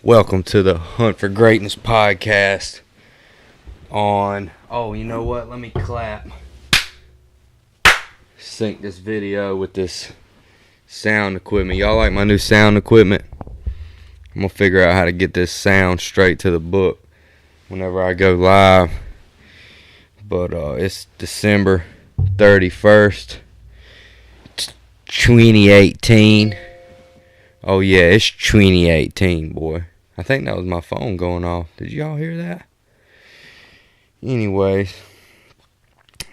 Welcome to the Hunt for Greatness podcast you know what? Let me clap. Sync this video with this sound equipment. Y'all like my new sound equipment? I'm going to figure out how to get this sound straight to the book whenever I go live. But it's December 31st, 2018. Oh yeah, it's 2018, boy. I think that was my phone going off. Did y'all hear that? Anyways,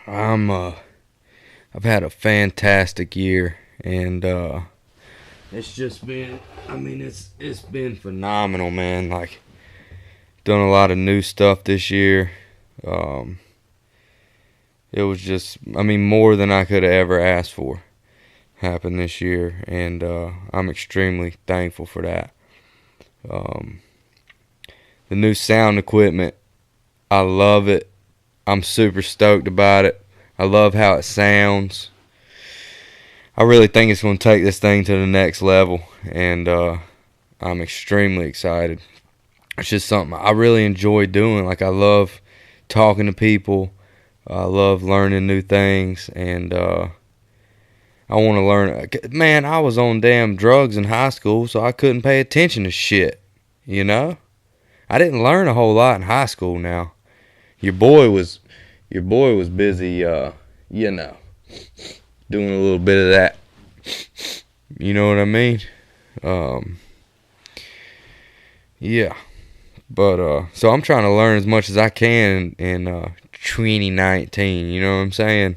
I've had a fantastic year, and it's just been, it's been phenomenal, man. Like, done a lot of new stuff this year. It was just, more than I could have ever asked for happened this year, and I'm extremely thankful for that. The new sound equipment, I love it. I'm super stoked about it. I love how it sounds. I really think it's going to take this thing to the next level, and I'm extremely excited. It's just something I really enjoy doing. Like, I love talking to people. I love learning new things, and I want to learn. Man, I was on damn drugs in high school, so I couldn't pay attention to shit, you know? I didn't learn a whole lot in high school now. Your boy was busy, doing a little bit of that. You know what I mean? Yeah. But, so I'm trying to learn as much as I can in 2019, you know what I'm saying?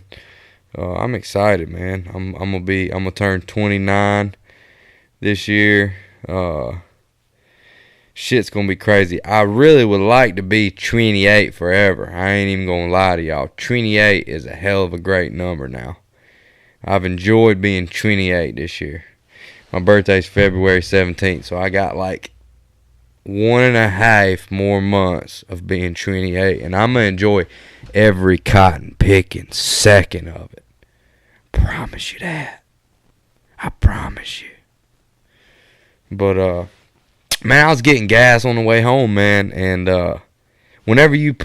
I'm excited, man. I'm gonna turn 29 this year. Shit's gonna be crazy. I really would like to be 28 forever. I ain't even gonna lie to y'all. 28 is a hell of a great number now. I've enjoyed being 28 this year. My birthday's February 17th, so I got like 1.5 more months of being 28, and I'm gonna enjoy every cotton picking second of it. Promise you that. I promise you. But man, I was getting gas on the way home, man, and whenever you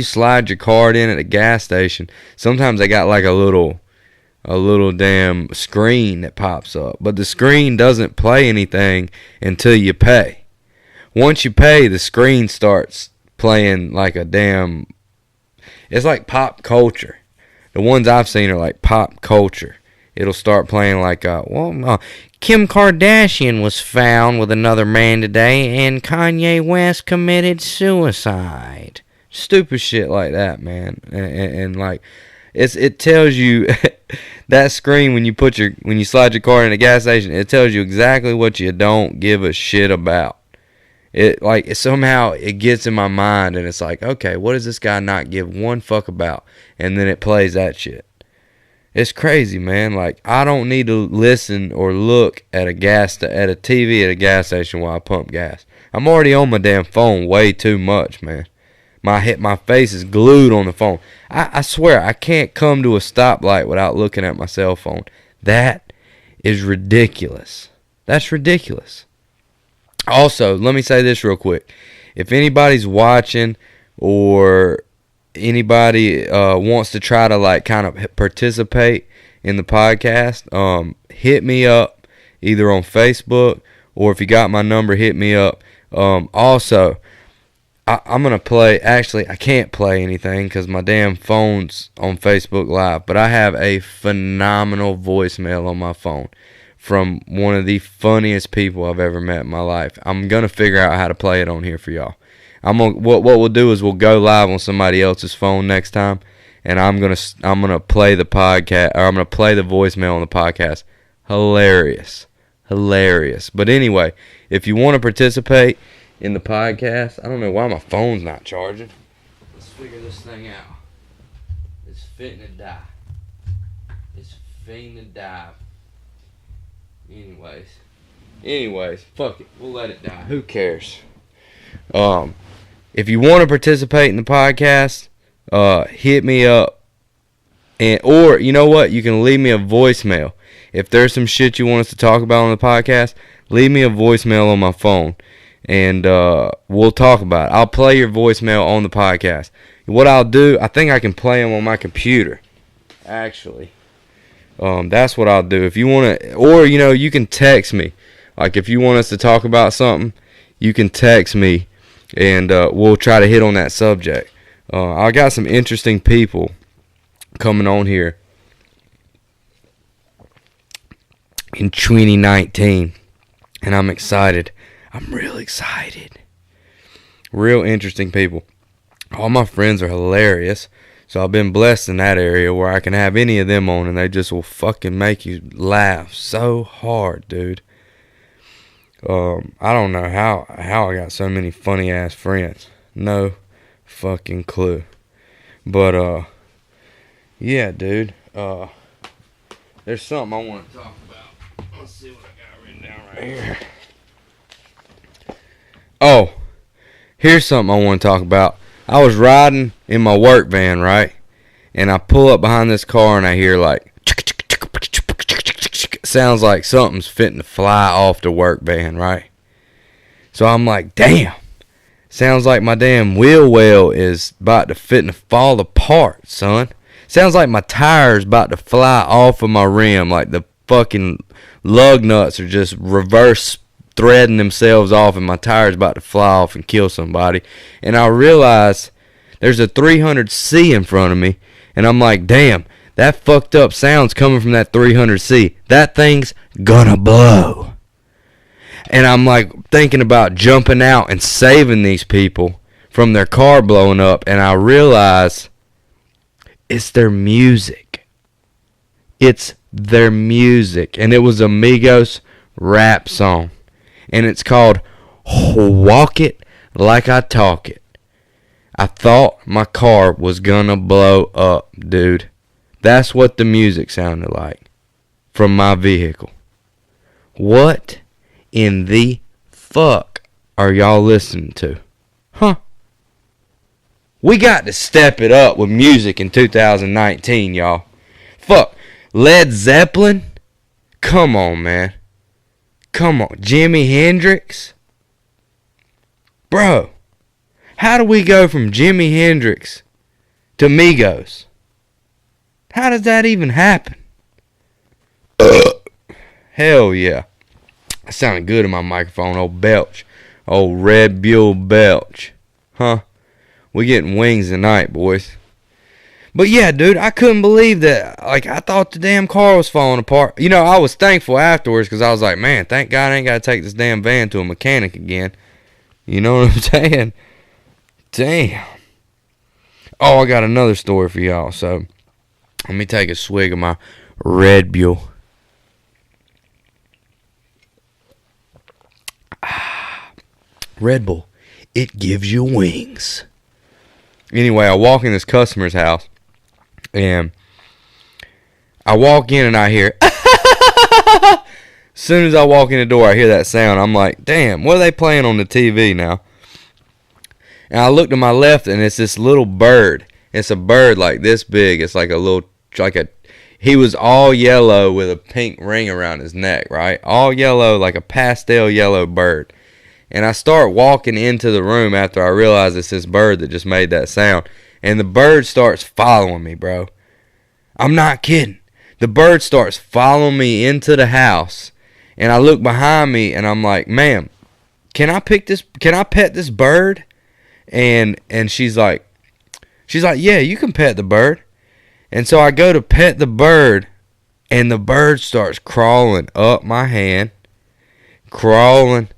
slide your card in at a gas station, sometimes they got like a little damn screen that pops up, but the screen doesn't play anything until you pay. Once you pay, the screen starts playing like a damn, it's like pop culture. The ones I've seen are like pop culture. It'll start playing like, Kim Kardashian was found with another man today, and Kanye West committed suicide. Stupid shit like that, man. And like, it tells you that screen when you slide your card in a gas station, it tells you exactly what you don't give a shit about. Somehow it gets in my mind, and it's like, okay, what does this guy not give one fuck about? And then it plays that shit. It's crazy, man. Like, I don't need to listen or look at a TV at a gas station while I pump gas. I'm already on my damn phone way too much, man. My face is glued on the phone. I swear, I can't come to a stoplight without looking at my cell phone. That is ridiculous. That's ridiculous. Also, let me say this real quick. If anybody's watching or anybody wants to try to like kind of participate in the podcast, hit me up either on Facebook, or if you got my number, hit me up. Also, I'm going to play, actually I can't play anything because my damn phone's on Facebook Live, but I have a phenomenal voicemail on my phone from one of the funniest people I've ever met in my life. I'm going to figure out how to play it on here for y'all. What we'll do is we'll go live on somebody else's phone next time, and I'm gonna play the podcast, or I'm gonna play the voicemail on the podcast. Hilarious. But anyway, if you want to participate in the podcast, I don't know why my phone's not charging. Let's figure this thing out. It's fitting to die. Anyways, fuck it. We'll let it die. Who cares? If you want to participate in the podcast, hit me up, or you know what? You can leave me a voicemail. If there's some shit you want us to talk about on the podcast, leave me a voicemail on my phone, and we'll talk about it. I'll play your voicemail on the podcast. What I'll do, I think I can play them on my computer, actually. That's what I'll do. If you want to, or, you can text me. Like, if you want us to talk about something, you can text me, and we'll try to hit on that subject. I got some interesting people coming on here in 2019, and I'm excited. I'm real excited. Real interesting people. All my friends are hilarious, so I've been blessed in that area where I can have any of them on, and they just will fucking make you laugh so hard, dude. I don't know how I got so many funny ass friends. No fucking clue. But yeah, dude. There's something I want to talk about. Let's see what I got written down right here. Oh, here's something I want to talk about. I was riding in my work van, right? And I pull up behind this car and I hear like sounds like something's fitting to fly off the work van, right? So I'm like, damn. Sounds like my damn wheel well is about to fitting to fall apart, son. Sounds like my tire's about to fly off of my rim, like the fucking lug nuts are just reverse threading themselves off, and my tire's about to fly off and kill somebody. And I realize there's a 300C in front of me, and I'm like, damn, that fucked up sound's coming from that 300C. That thing's gonna blow. And I'm like thinking about jumping out and saving these people from their car blowing up, and I realize it's their music. It's their music. And it was a Migos rap song. And it's called Walk It Like I Talk It. I thought my car was gonna blow up, dude. That's what the music sounded like from my vehicle. What in the fuck are y'all listening to? Huh? We got to step it up with music in 2019, y'all. Fuck. Led Zeppelin? Come on, man. Come on. Jimi Hendrix? Bro, how do we go from Jimi Hendrix to Migos? How does that even happen? Hell yeah. That sounded good in my microphone. Old Belch. Old Red Bull Belch. Huh? We getting wings tonight, boys. But yeah, dude, I couldn't believe that. Like, I thought the damn car was falling apart. I was thankful afterwards because I was like, man, thank God I ain't got to take this damn van to a mechanic again. You know what I'm saying? Damn. Oh, I got another story for y'all. So, let me take a swig of my Red Bull. Red Bull. It gives you wings. Anyway, I walk in this customer's house, and I walk in and I hear, as soon as I walk in the door, I hear that sound. I'm like, damn, what are they playing on the TV now? And I look to my left, and it's this little bird. It's a bird like this big. It's like a little, he was all yellow with a pink ring around his neck, right? All yellow, like a pastel yellow bird. And I start walking into the room after I realize it's this bird that just made that sound. And the bird starts following me, bro. I'm not kidding. The bird starts following me into the house. And I look behind me and I'm like, ma'am, can I pet this bird? And she's like, yeah, you can pet the bird. And so I go to pet the bird, and the bird starts crawling up my hand. Crawling.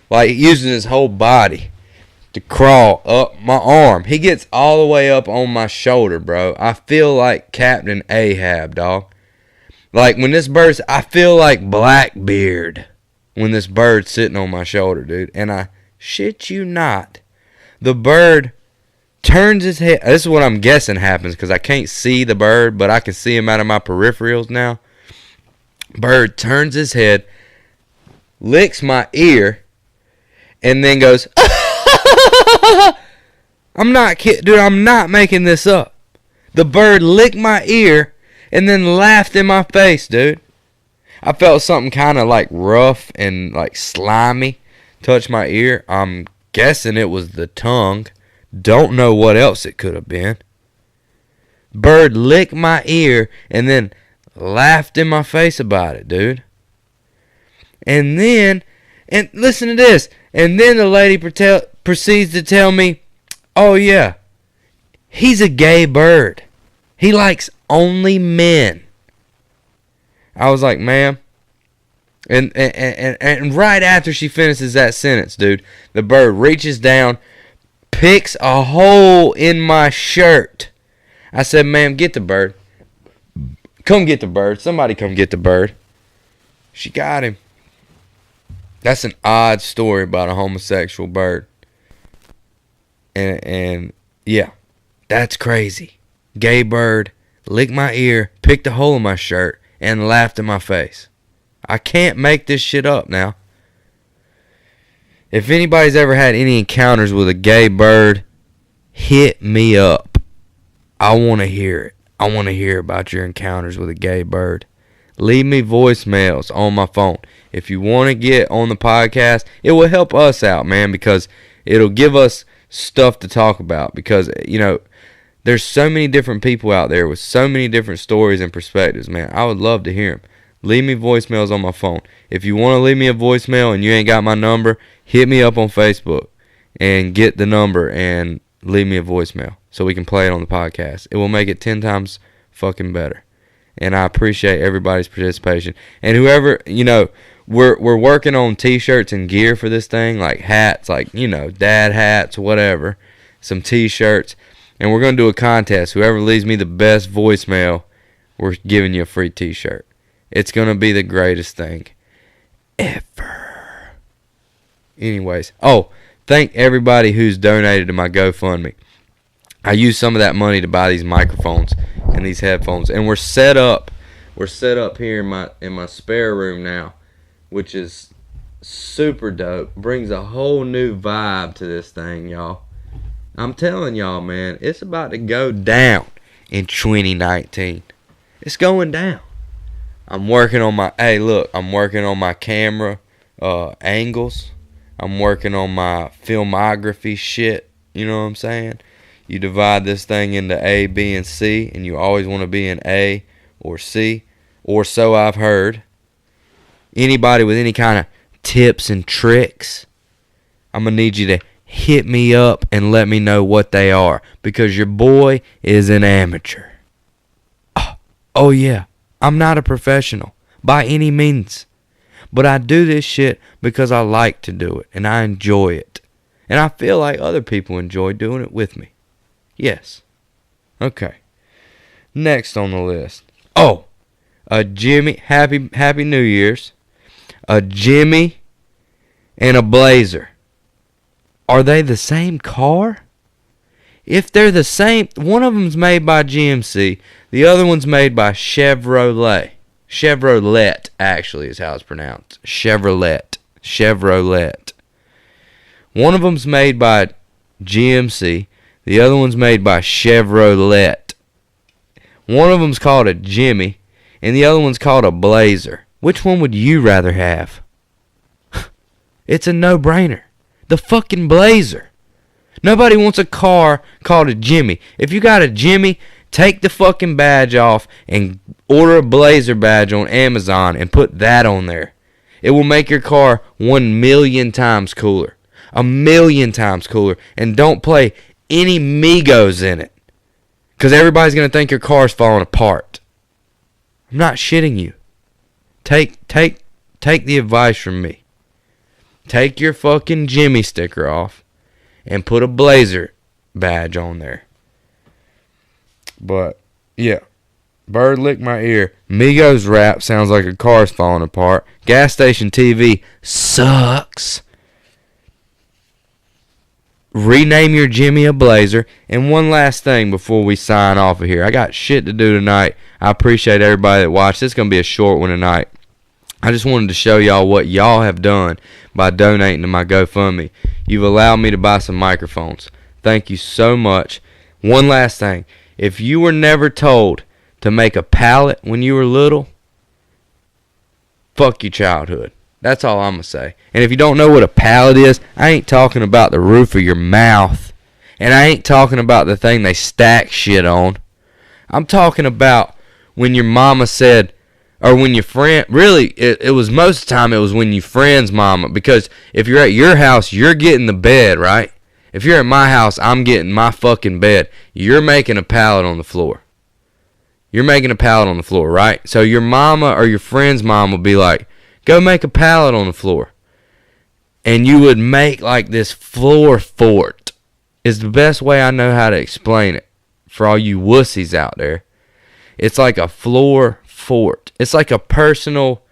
Like, using his whole body to crawl up my arm. He gets all the way up on my shoulder, bro. I feel like Captain Ahab, dog. Like, when this bird's... I feel like Blackbeard when this bird's sitting on my shoulder, dude. And I shit you not. The bird turns his head... This is what I'm guessing happens, because I can't see the bird, but I can see him out of my peripherals now. Bird turns his head, licks my ear, and then goes, I'm not kidding, dude, I'm not making this up. The bird licked my ear and then laughed in my face, dude. I felt something kind of like rough and like slimy touch my ear. I'm guessing it was the tongue. Don't know what else it could have been. Bird licked my ear and then laughed in my face about it, dude. And listen to this. And then the lady proceeds to tell me, oh yeah, he's a gay bird. He likes only men. I was like, ma'am. And right after she finishes that sentence, dude, the bird reaches down, picks a hole in my shirt. I said, ma'am, get the bird. Come get the bird. Somebody come get the bird. She got him. That's an odd story about a homosexual bird. And yeah, that's crazy. Gay bird licked my ear, picked a hole in my shirt, and laughed in my face. I can't make this shit up now. If anybody's ever had any encounters with a gay bird, hit me up. I want to hear it. I want to hear about your encounters with a gay bird. Leave me voicemails on my phone. If you want to get on the podcast, it will help us out, man, because it'll give us stuff to talk about. Because, you know, there's so many different people out there with so many different stories and perspectives, man. I would love to hear them. Leave me voicemails on my phone. If you want to leave me a voicemail and you ain't got my number, hit me up on Facebook and get the number and leave me a voicemail so we can play it on the podcast. It will make it 10 times fucking better. And I appreciate everybody's participation. And whoever, you know, we're working on t-shirts and gear for this thing, like hats, like, you know, dad hats, whatever, some t-shirts. And we're going to do a contest. Whoever leaves me the best voicemail, we're giving you a free t-shirt. It's going to be the greatest thing ever. Anyways, thank everybody who's donated to my GoFundMe. I used some of that money to buy these microphones and these headphones, and we're set up here in my spare room now, which is super dope. Brings a whole new vibe to this thing, y'all. I'm telling y'all, man, it's about to go down in 2019. It's going down. I'm working on my camera angles. I'm working on my filmography shit. You know what I'm saying? You divide this thing into A, B, and C, and you always want to be in A or C, or so I've heard. Anybody with any kind of tips and tricks, I'm going to need you to hit me up and let me know what they are, because your boy is an amateur. Oh yeah, I'm not a professional by any means, but I do this shit because I like to do it and I enjoy it, and I feel like other people enjoy doing it with me. Yes. Okay. Next on the list. A Jimmy. Happy New Year's. A Jimmy and a Blazer. Are they the same car? If they're the same, one of them's made by GMC, the other one's made by Chevrolet. Chevrolet, actually, is how it's pronounced. Chevrolet. One of them's made by GMC. The other one's made by Chevrolet. One of them's called a Jimmy, and the other one's called a Blazer. Which one would you rather have? It's a no-brainer. The fucking Blazer. Nobody wants a car called a Jimmy. If you got a Jimmy, take the fucking badge off and order a Blazer badge on Amazon and put that on there. It will make your car 1,000,000 times cooler. 1,000,000 times cooler. And don't play any Migos in it, because everybody's going to think your car's falling apart. I'm not shitting you. Take the advice from me. Take your fucking Jimmy sticker off and put a Blazer badge on there. But yeah, bird licked my ear. Migos rap sounds like a car's falling apart. Gas station TV sucks. Rename your Jimmy a Blazer. And one last thing before we sign off of here. I got shit to do tonight. I appreciate everybody that watched. It's going to be a short one tonight. I just wanted to show y'all what y'all have done by donating to my GoFundMe. You've allowed me to buy some microphones. Thank you so much. One last thing. If you were never told to make a pallet when you were little, fuck your childhood. That's all I'm going to say. And if you don't know what a pallet is, I ain't talking about the roof of your mouth. And I ain't talking about the thing they stack shit on. I'm talking about when your mama said, or when your friend, really, it was most of the time it was when your friend's mama. Because if you're at your house, you're getting the bed, right? If you're at my house, I'm getting my fucking bed. You're making a pallet on the floor. You're making a pallet on the floor, right? So your mama or your friend's mom will be like, go make a pallet on the floor. And you would make like this floor fort. Is the best way I know how to explain it for all you wussies out there. It's like a floor fort. It's like a personal,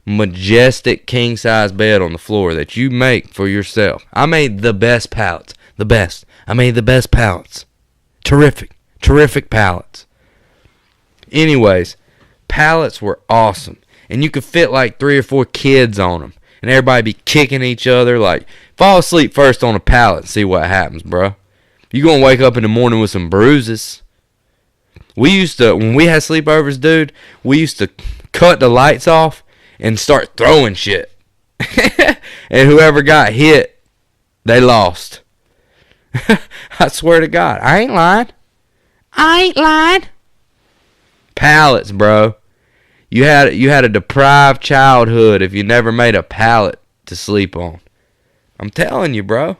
majestic king-size bed on the floor that you make for yourself. I made the best pallets. The best. I made the best pallets. Terrific. Terrific pallets. Anyways, pallets were awesome. And you could fit like 3 or 4 kids on them. And everybody be kicking each other. Like, fall asleep first on a pallet and see what happens, bro. You're going to wake up in the morning with some bruises. We used to, when we had sleepovers, dude, we used to cut the lights off and start throwing shit. And whoever got hit, they lost. I swear to God. I ain't lying. I ain't lying. Pallets, bro. You had a deprived childhood if you never made a pallet to sleep on. I'm telling you, bro.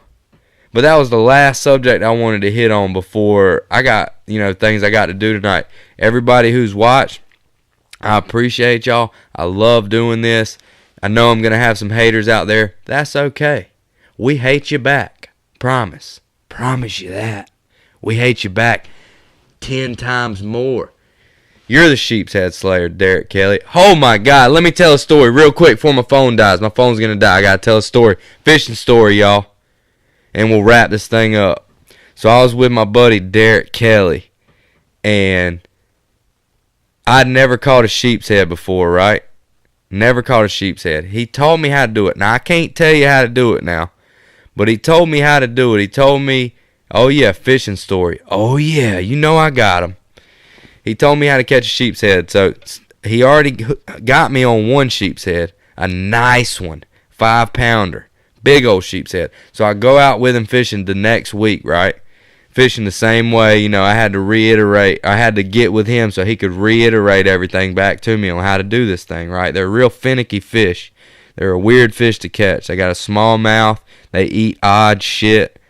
But that was the last subject I wanted to hit on before I got, things I got to do tonight. Everybody who's watched, I appreciate y'all. I love doing this. I know I'm going to have some haters out there. That's okay. We hate you back. Promise. Promise you that. We hate you back 10 times more. You're the sheep's head slayer, Derek Kelly. Oh my God. Let me tell a story real quick before my phone dies. My phone's going to die. I got to tell a story. Fishing story, y'all. And we'll wrap this thing up. So I was with my buddy Derek Kelly. And I'd never caught a sheep's head before, right? Never caught a sheep's head. He taught me how to do it. Now, I can't tell you how to do it now. But he told me how to do it. He told me, oh yeah, fishing story. Oh yeah, I got him. He told me how to catch a sheep's head. So he already got me on one sheep's head. A nice one. 5-pounder. Big old sheep's head. So I go out with him fishing the next week, right? Fishing the same way. I had to reiterate. I had to get with him so he could reiterate everything back to me on how to do this thing, right? They're real finicky fish. They're a weird fish to catch. They got a small mouth. They eat odd shit.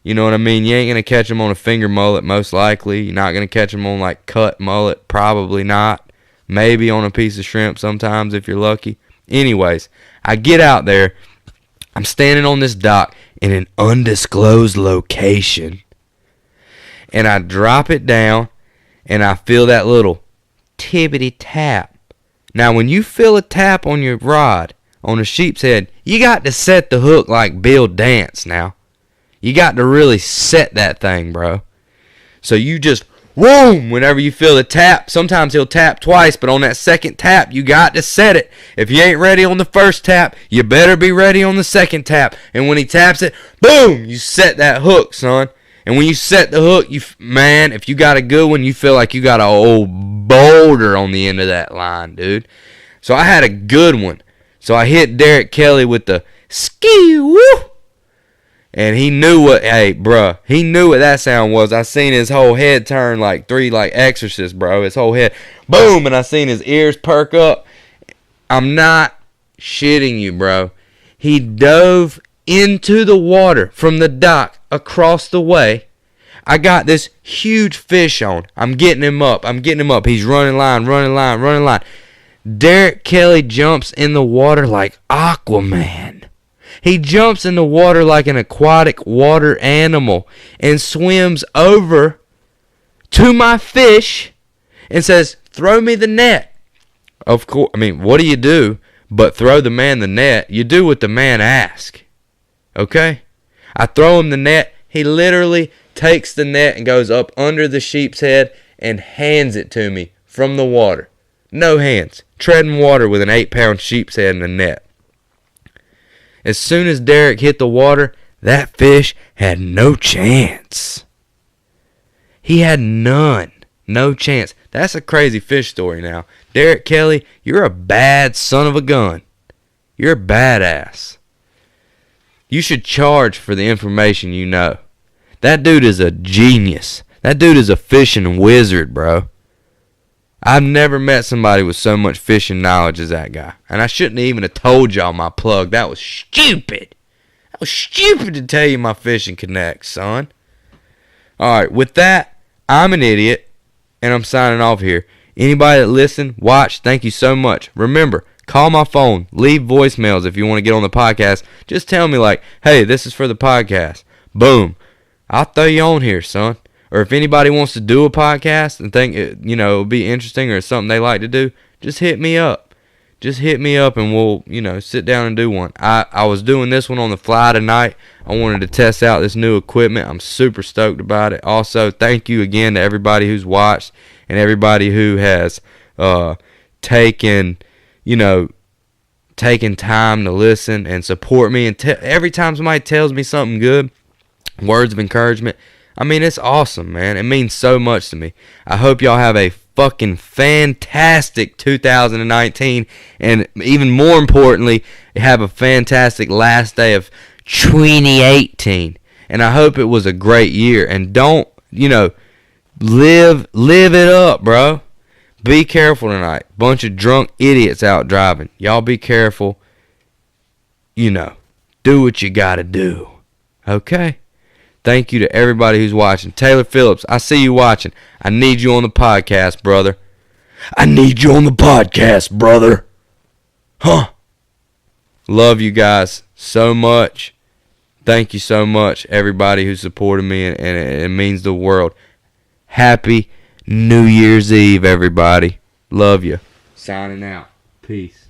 You know what I mean? You ain't going to catch them on a finger mullet, most likely. You're not going to catch them on, like, cut mullet. Probably not. Maybe on a piece of shrimp sometimes if you're lucky. Anyways, I get out there. I'm standing on this dock in an undisclosed location. And I drop it down, and I feel that little tippity tap. Now, when you feel a tap on your rod, on a sheep's head, you got to set the hook like Bill Dance now. You got to really set that thing, bro. So you just, whoom, whenever you feel the tap. Sometimes he'll tap twice, but on that second tap, you got to set it. If you ain't ready on the first tap, you better be ready on the second tap. And when he taps it, boom, you set that hook, son. And when you set the hook, if you got a good one, you feel like you got an old boulder on the end of that line, dude. So I had a good one. So I hit Derek Kelly with the ski woo. And he knew what that sound was. I seen his whole head turn like 3 like exorcists, bro. His whole head, boom, and I seen his ears perk up. I'm not shitting you, bro. He dove into the water from the dock across the way. I got this huge fish on. I'm getting him up. He's running line. Derek Kelly jumps in the water like Aquaman. He jumps in the water like an aquatic water animal and swims over to my fish and says, throw me the net. Of course, what do you do but throw the man the net? You do what the man asks. Okay? I throw him the net. He literally takes the net and goes up under the sheep's head and hands it to me from the water. No hands. Treading water with an 8-pound sheep's head in a net. As soon as Derek hit the water, that fish had no chance. He had none. No chance. That's a crazy fish story now. Derek Kelly, you're a bad son of a gun. You're a badass. You should charge for the information you know. That dude is a genius. That dude is a fishing wizard, bro. I've never met somebody with so much fishing knowledge as that guy. And I shouldn't even have told y'all my plug. That was stupid. That was stupid to tell you my fishing connects, son. Alright, with that, I'm an idiot. And I'm signing off here. Anybody that listened, watched, thank you so much. Remember, call my phone. Leave voicemails if you want to get on the podcast. Just tell me like, hey, this is for the podcast. Boom. I'll throw you on here, son. Or if anybody wants to do a podcast and think it, it'll be interesting or something they like to do, just hit me up. Just hit me up and we'll, sit down and do one. I was doing this one on the fly tonight. I wanted to test out this new equipment. I'm super stoked about it. Also, thank you again to everybody who's watched and everybody who has taken time to listen and support me. And every time somebody tells me something good, words of encouragement, I mean, it's awesome, man. It means so much to me. I hope y'all have a fucking fantastic 2019, and even more importantly, have a fantastic last day of 2018. And I hope it was a great year. And don't, live it up, bro. Be careful tonight. Bunch of drunk idiots out driving. Y'all be careful. Do what you gotta do. Okay? Thank you to everybody who's watching. Taylor Phillips, I see you watching. I need you on the podcast, brother. I need you on the podcast, brother. Huh? Love you guys so much. Thank you so much, everybody who supported me, and it means the world. Happy New Year's Eve, everybody. Love you. Signing out. Peace.